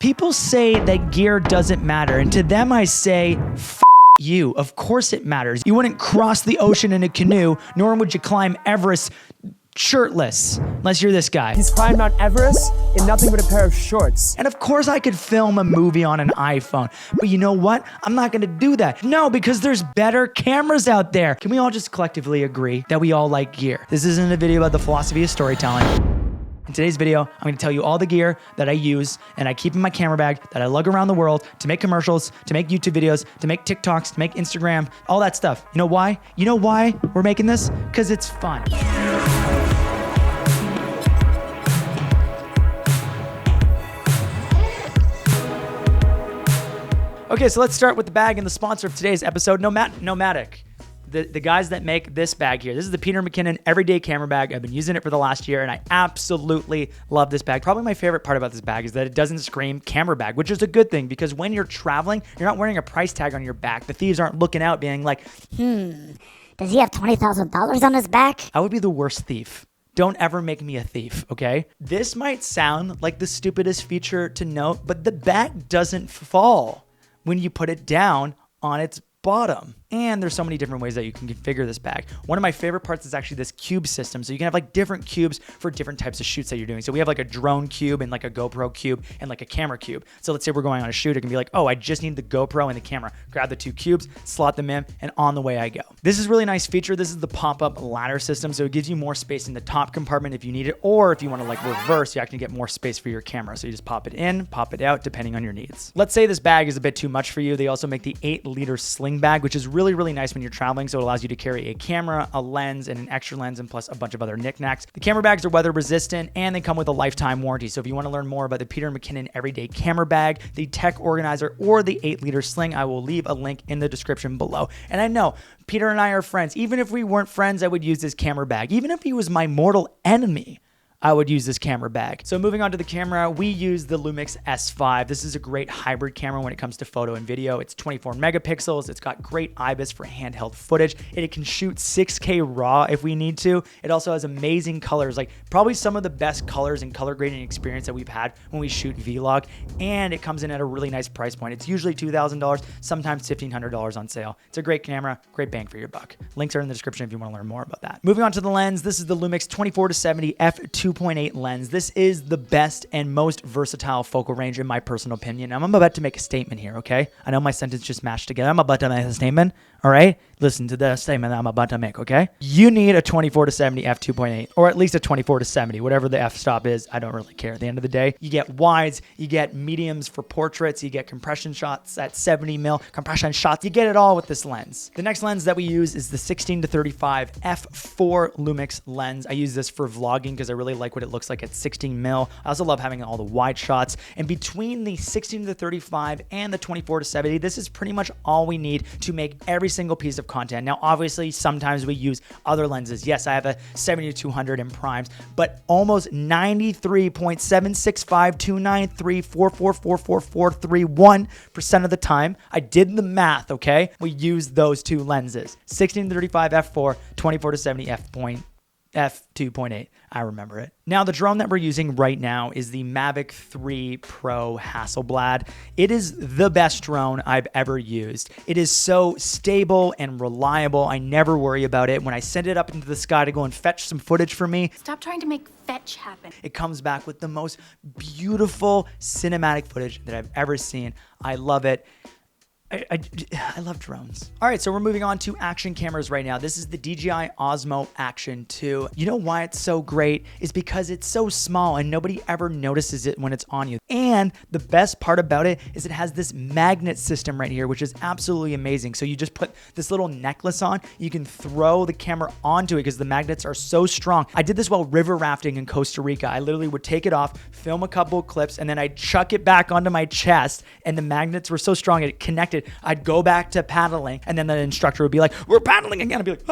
People say that gear doesn't matter, and to them I say, F you. Of course it matters. You wouldn't cross the ocean in a canoe, nor would you climb Everest shirtless, unless you're this guy. He's climbed Mount Everest in nothing but a pair of shorts. And of course I could film a movie on an iPhone, but you know what? I'm not gonna do that. No, because there's better cameras out there. Can we all just collectively agree that we all like gear? This isn't a video about the philosophy of storytelling. In today's video, I'm gonna tell you all the gear that I use and I keep in my camera bag that I lug around the world to make commercials, to make YouTube videos, to make TikToks, to make Instagram, all that stuff. You know why? You know why we're making this? Because it's fun. Okay, so let's start with the bag and the sponsor of today's episode, Nomadic. The guys that make this bag here. This is the Peter McKinnon Everyday Camera Bag. I've been using it for the last year and I absolutely love this bag. Probably my favorite part about this bag is that it doesn't scream camera bag, which is a good thing because when you're traveling, you're not wearing a price tag on your back. The thieves aren't looking out being like, does he have $20,000 on his back? I would be the worst thief. Don't ever make me a thief, okay? This might sound like the stupidest feature to note, but the bag doesn't fall when you put it down on its bottom. And there's so many different ways that you can configure this bag. One of my favorite parts is actually this cube system. So you can have like different cubes for different types of shoots that you're doing. So we have like a drone cube and like a GoPro cube and like a camera cube. So let's say we're going on a shoot, it can be like, oh, I just need the GoPro and the camera. Grab the two cubes, slot them in, and on the way I go. This is a really nice feature. This is the pop-up ladder system. So it gives you more space in the top compartment if you need it, or if you want to like reverse, you actually get more space for your camera. So you just pop it in, pop it out, depending on your needs. Let's say this bag is a bit too much for you. They also make the 8-liter sling bag, which is really, really nice when you're traveling. So it allows you to carry a camera, a lens, and an extra lens, and plus a bunch of other knickknacks. The camera bags are weather resistant and they come with a lifetime warranty. So if you want to learn more about the Peter McKinnon Everyday Camera Bag, the Tech Organizer, or the 8-liter sling, I will leave a link in the description below. And I know Peter and I are friends. Even if we weren't friends, I would use this camera bag. Even if he was my mortal enemy, I would use this camera bag. So moving on to the camera, we use the Lumix S5. This is a great hybrid camera when it comes to photo and video. It's 24 megapixels. It's got great IBIS for handheld footage. It can shoot 6K RAW if we need to. It also has amazing colors, like probably some of the best colors and color grading experience that we've had when we shoot vlog. And it comes in at a really nice price point. It's usually $2,000, sometimes $1,500 on sale. It's a great camera, great bang for your buck. Links are in the description if you want to learn more about that. Moving on to the lens, this is the Lumix 24-70 f2.8 lens. This is the best and most versatile focal range in my personal opinion. I'm about to make a statement here, okay? I know my sentence just mashed together. I'm about to make a statement, all right? Listen to the statement that I'm about to make, okay? You need a 24-70 f2.8, or at least a 24-70, whatever the f-stop is. I don't really care. At the end of the day, you get wides, you get mediums for portraits, you get compression shots at 70 mil, compression shots. You get it all with this lens. The next lens that we use is the 16-35 f4 Lumix lens. I use this for vlogging because I really like what it looks like at 16 mil. I also love having all the wide shots. And between the 16-35 and the 24-70, this is pretty much all we need to make every single piece of content. Now, obviously, sometimes we use other lenses. Yes, I have a 70-200 in primes, but almost 93.7652934444431% of the time, I did the math, okay? We use those two lenses. 16-35 f4, 24-70 f2.8. I remember it. Now, the drone that we're using right now is the Mavic 3 Pro Hasselblad. It is the best drone I've ever used. It is so stable and reliable. I never worry about it. When I send it up into the sky to go and fetch some footage for me, Stop trying to make fetch happen. it comes back with the most beautiful cinematic footage that I've ever seen. I love it. I love drones. All right, so we're moving on to action cameras right now. This is the DJI Osmo Action 2. You know why it's so great? Is because it's so small and nobody ever notices it when it's on you. And the best part about it is it has this magnet system right here, which is absolutely amazing. So you just put this little necklace on, you can throw the camera onto it because the magnets are so strong. I did this while river rafting in Costa Rica. I literally would take it off, film a couple of clips, and then I'd chuck it back onto my chest, and the magnets were so strong it connected. I'd go back to paddling, and then the instructor would be like, we're paddling again. I'd be like,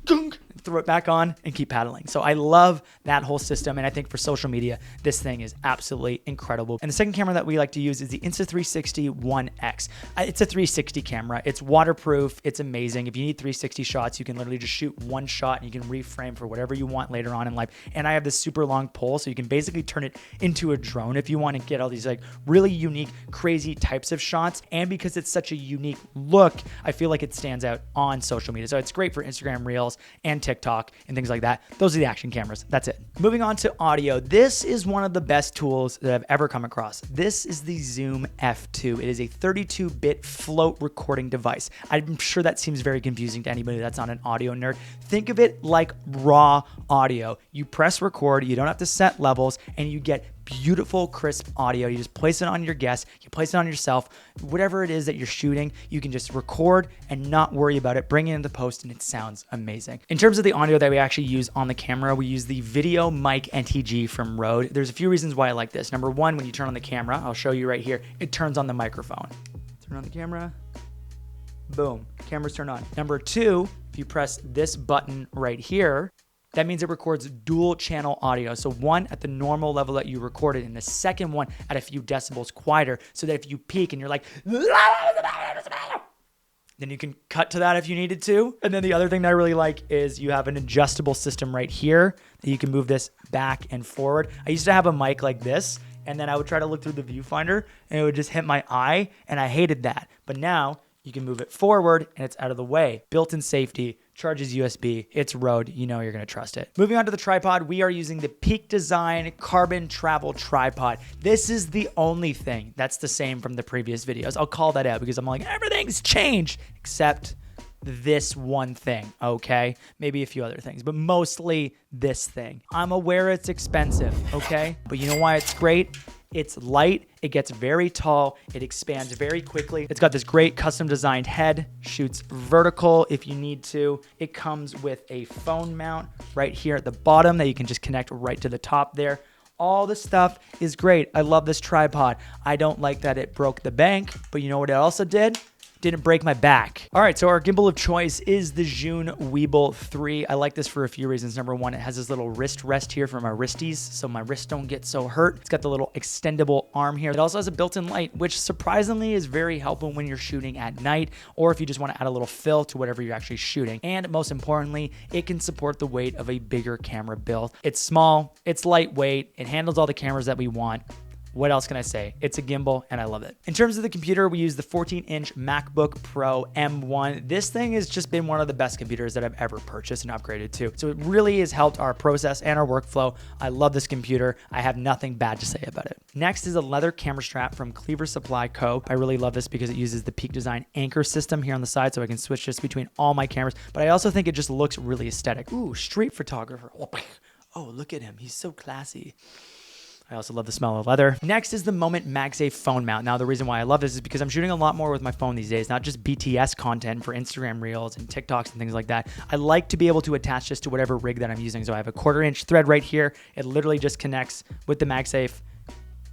gunk. throw it back on, and keep paddling. So I love that whole system. And I think for social media, this thing is absolutely incredible. And the second camera that we like to use is the Insta360 One X. It's a 360 camera. It's waterproof. It's amazing. If you need 360 shots, you can literally just shoot one shot and you can reframe for whatever you want later on in life. And I have this super long pole, so you can basically turn it into a drone if you want to get all these like really unique, crazy types of shots. And because it's such a unique look, I feel like it stands out on social media. So it's great for Instagram Reels and TikTok and things like that. Those are the action cameras. That's it. Moving on to audio. This is one of the best tools that I've ever come across. This is the Zoom F2. It is a 32-bit float recording device. I'm sure that seems very confusing to anybody that's not an audio nerd. Think of it like raw audio. You press record, you don't have to set levels, and you get beautiful, crisp audio. You just place it on your guest, you place it on yourself, whatever it is that you're shooting, you can just record and not worry about it, bring it into post, and it sounds amazing. In terms of the audio that we actually use on the camera, we use the Video Mic NTG from Rode. There's a few reasons why I like this. Number one, when you turn on the camera, I'll show you right here, it turns on the microphone. Turn on the camera, boom, camera's turned on. Number two, if you press this button right here, that means it records dual channel audio. So one at the normal level that you recorded, and the second one at a few decibels quieter, so that if you peak and you're like, then you can cut to that if you needed to. And then the other thing that I really like is you have an adjustable system right here that you can move this back and forward. I used to have a mic like this, and then I would try to look through the viewfinder and it would just hit my eye, and I hated that. But now you can move it forward and it's out of the way. Built-in safety, charges USB, it's Rode, you know you're gonna trust it. Moving on to the tripod, we are using the Peak Design Carbon Travel Tripod. This is the only thing that's the same from the previous videos. I'll call that out because I'm like, everything's changed except this one thing, okay? Maybe a few other things, but mostly this thing. I'm aware it's expensive, okay? But you know why it's great? It's light, it gets very tall, it expands very quickly. It's got this great custom designed head, shoots vertical if you need to. It comes with a phone mount right here at the bottom that you can just connect right to the top there. All this stuff is great. I love this tripod. I don't like that it broke the bank, but you know what it also did? Didn't break my back. All right, so our gimbal of choice is the Zhun Weebill 3. I like this for a few reasons. Number one, it has this little wrist rest here for my wristies, so my wrists don't get so hurt. It's got the little extendable arm here. It also has a built-in light, which surprisingly is very helpful when you're shooting at night, or if you just want to add a little fill to whatever you're actually shooting. And most importantly, it can support the weight of a bigger camera build. It's small, it's lightweight, it handles all the cameras that we want. What else can I say? It's a gimbal and I love it. In terms of the computer, we use the 14-inch MacBook Pro M1. This thing has just been one of the best computers that I've ever purchased and upgraded to. So it really has helped our process and our workflow. I love this computer. I have nothing bad to say about it. Next is a leather camera strap from Cleaver Supply Co. I really love this because it uses the Peak Design anchor system here on the side, so I can switch this between all my cameras. But I also think it just looks really aesthetic. Ooh, street photographer. Oh, look at him. He's so classy. I also love the smell of leather. Next is the Moment MagSafe phone mount. Now, the reason why I love this is because I'm shooting a lot more with my phone these days, not just BTS content for Instagram Reels and TikToks and things like that. I like to be able to attach this to whatever rig that I'm using. So I have a 1/4-inch thread right here. It literally just connects with the MagSafe.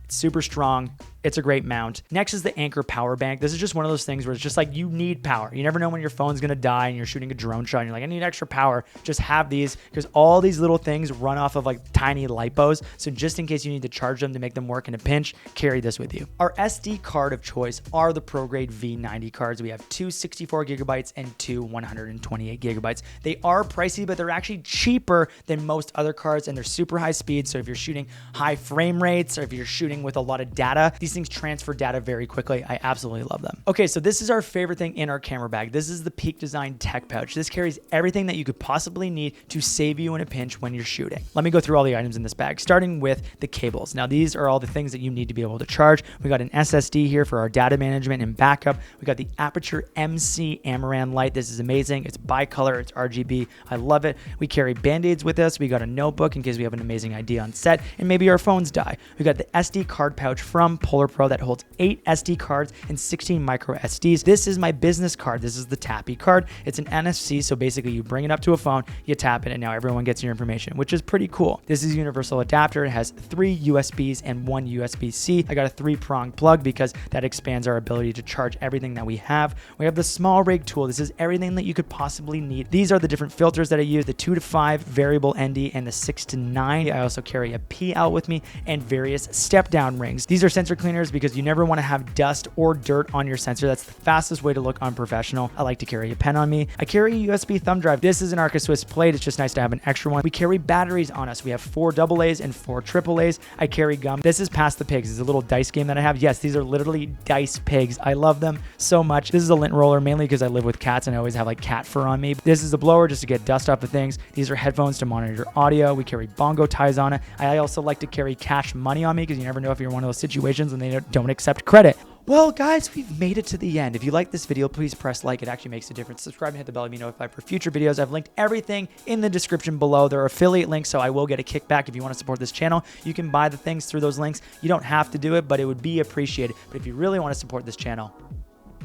It's super strong. It's a great mount. Next is the Anker power bank. This is just one of those things where it's just like you need power. You never know when your phone's gonna die and you're shooting a drone shot and you're like, I need extra power. Just have these because all these little things run off of like tiny lipos. So just in case you need to charge them to make them work in a pinch, carry this with you. Our SD card of choice are the ProGrade V90 cards. We have two 64 gigabytes and two 128 gigabytes. They are pricey, but they're actually cheaper than most other cards and they're super high speed. So if you're shooting high frame rates or if you're shooting with a lot of data, these things transfer data very quickly. I absolutely love them. Okay, so this is our favorite thing in our camera bag. This is the Peak Design Tech Pouch. This carries everything that you could possibly need to save you in a pinch when you're shooting. Let me go through all the items in this bag, starting with the cables. Now, these are all the things that you need to be able to charge. We got an SSD here for our data management and backup. We got the Aperture MC Amaran light. This is amazing. It's bicolor, it's RGB. I love it. We carry Band-Aids with us. We got a notebook in case we have an amazing idea on set, and maybe our phones die. We got the SD card pouch from Polar controller pro that holds 8 SD cards and 16 micro SDs. This is my business card. This is the Tappy card. It's an NFC, so basically you bring it up to a phone, you tap it, and now everyone gets your information, which is pretty cool. This is a universal adapter. It has 3 USBs and 1 USB-C. I got a 3-prong plug because that expands our ability to charge everything that we have. We have the small rig tool. This is everything that you could possibly need. These are the different filters that I use, the 2 to 5 variable ND and the 6 to 9. I also carry a P out with me and various step down rings. These are sensor cleaners because you never want to have dust or dirt on your sensor. That's the fastest way to look unprofessional. I like to carry a pen on me. I carry a USB thumb drive. This is an Arca Swiss plate. It's just nice to have an extra one. We carry batteries on us. We have 4 AA's and 4 AAA's. I carry gum. This is Pass the Pigs. It's a little dice game that I have. Yes, these are literally dice pigs. I love them so much. This is a lint roller mainly because I live with cats and I always have like cat fur on me. This is a blower just to get dust off of things. These are headphones to monitor audio. We carry bongo ties on it. I also like to carry cash money on me because you never know if you're in one of those situations and they don't accept credit. Well, guys, we've made it to the end. If you like this video, please press like. It actually makes a difference. Subscribe and hit the bell to be notified for future videos. I've linked everything in the description below. There are affiliate links, so I will get a kickback if you want to support this channel. You can buy the things through those links. You don't have to do it, but it would be appreciated. But if you really want to support this channel,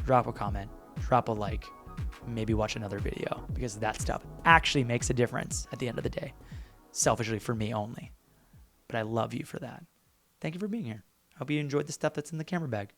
drop a comment, drop a like, maybe watch another video because that stuff actually makes a difference at the end of the day. Selfishly for me only. But I love you for that. Thank you for being here. I hope you enjoyed the stuff that's in the camera bag.